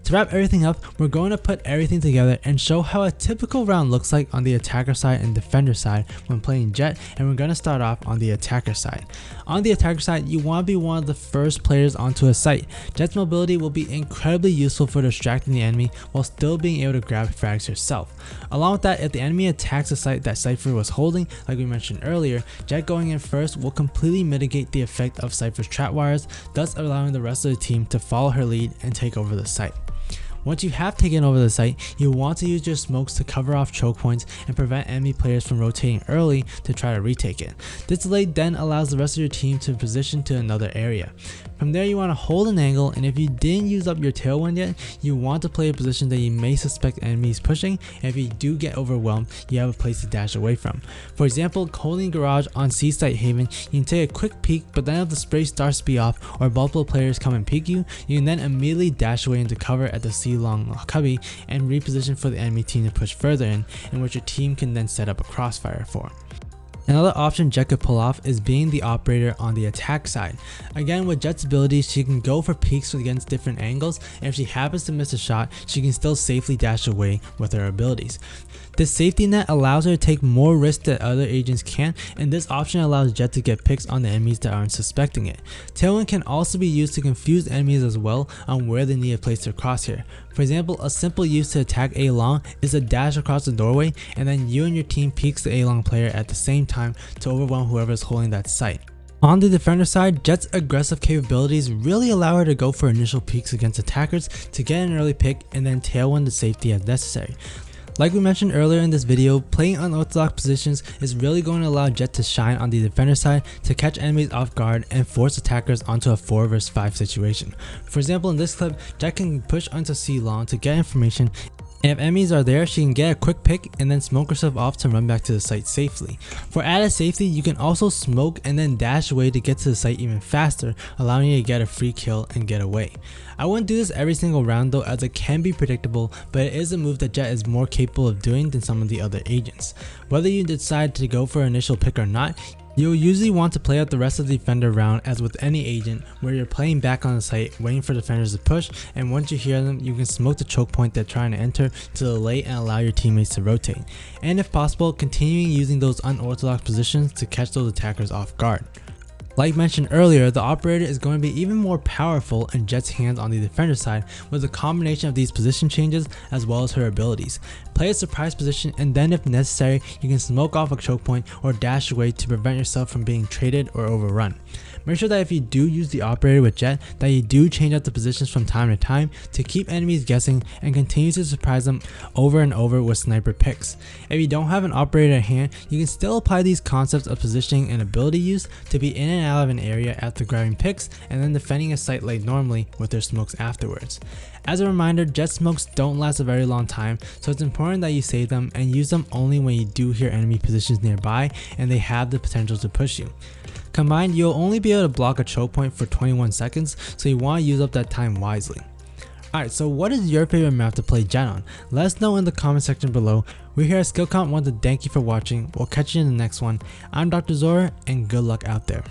To wrap everything up, we're going to put everything together and show how a typical round looks like on the attacker side and defender side when playing Jett, and we're going to start off on the attacker side. On the attacker side, you want to be one of the first players onto a site. Jett's mobility will be incredibly useful for distracting the enemy while still being able to grab frags yourself. Along with that, if the enemy attacks a site that Cypher was holding, like we mentioned earlier, Jett going in first will completely mitigate the effect of Cypher's trap wires, thus allowing the rest of the team to follow her lead and take over the site. Once you have taken over the site, you want to use your smokes to cover off choke points and prevent enemy players from rotating early to try to retake it. This delay then allows the rest of your team to position to another area. From there, you want to hold an angle, and if you didn't use up your tailwind yet, you want to play a position that you may suspect enemies pushing, and if you do get overwhelmed, you have a place to dash away from. For example, holding garage on C site haven, you can take a quick peek, but then if the spray starts to be off or multiple players come and peek you, you can then immediately dash away into cover at the C long cubby and reposition for the enemy team to push further in which your team can then set up a crossfire for. Another option Jett could pull off is being the operator on the attack side. Again, with Jett's abilities, she can go for peeks against different angles, and if she happens to miss a shot, she can still safely dash away with her abilities. This safety net allows her to take more risks that other agents can't, and this option allows Jett to get picks on the enemies that aren't suspecting it. Tailwind can also be used to confuse enemies as well on where they need to place their crosshair. For example, a simple use to attack A long is to dash across the doorway, and then you and your team peeks the A long player at the same time to overwhelm whoever is holding that site. On the defender side, Jett's aggressive capabilities really allow her to go for initial peeks against attackers to get an early pick and then tailwind the safety as necessary. Like we mentioned earlier in this video, playing unorthodox positions is really going to allow Jett to shine on the defender side to catch enemies off guard and force attackers onto a 4 vs 5 situation. For example, in this clip, Jett can push onto C long to get information, and if enemies are there, she can get a quick pick and then smoke herself off to run back to the site safely. For added safety, you can also smoke and then dash away to get to the site even faster, allowing you to get a free kill and get away. I wouldn't do this every single round though, as it can be predictable, but it is a move that Jett is more capable of doing than some of the other agents. Whether you decide to go for an initial pick or not, you'll usually want to play out the rest of the defender round as with any agent, where you're playing back on the site waiting for defenders to push, and once you hear them, you can smoke the choke point they're trying to enter to delay and allow your teammates to rotate, and if possible, continuing using those unorthodox positions to catch those attackers off guard. Like mentioned earlier, the operator is going to be even more powerful in Jett's hands on the defender side with a combination of these position changes as well as her abilities. Play a surprise position, and then if necessary, you can smoke off a choke point or dash away to prevent yourself from being traded or overrun. Make sure that if you do use the operator with Jett, that you do change up the positions from time to time to keep enemies guessing and continue to surprise them over and over with sniper picks. If you don't have an operator at hand, you can still apply these concepts of positioning and ability use to be in and out of an area after grabbing picks and then defending a site like normally with their smokes afterwards. As a reminder, Jett smokes don't last a very long time, so it's important that you save them and use them only when you do hear enemy positions nearby and they have the potential to push you. Combined, you'll only be able to block a choke point for 21 seconds, so you want to use up that time wisely. Alright, so what is your favorite map to play Jett on? Let us know in the comment section below. We here at SkillCapped want to thank you for watching. We'll catch you in the next one. I'm Dr. Zora, and good luck out there.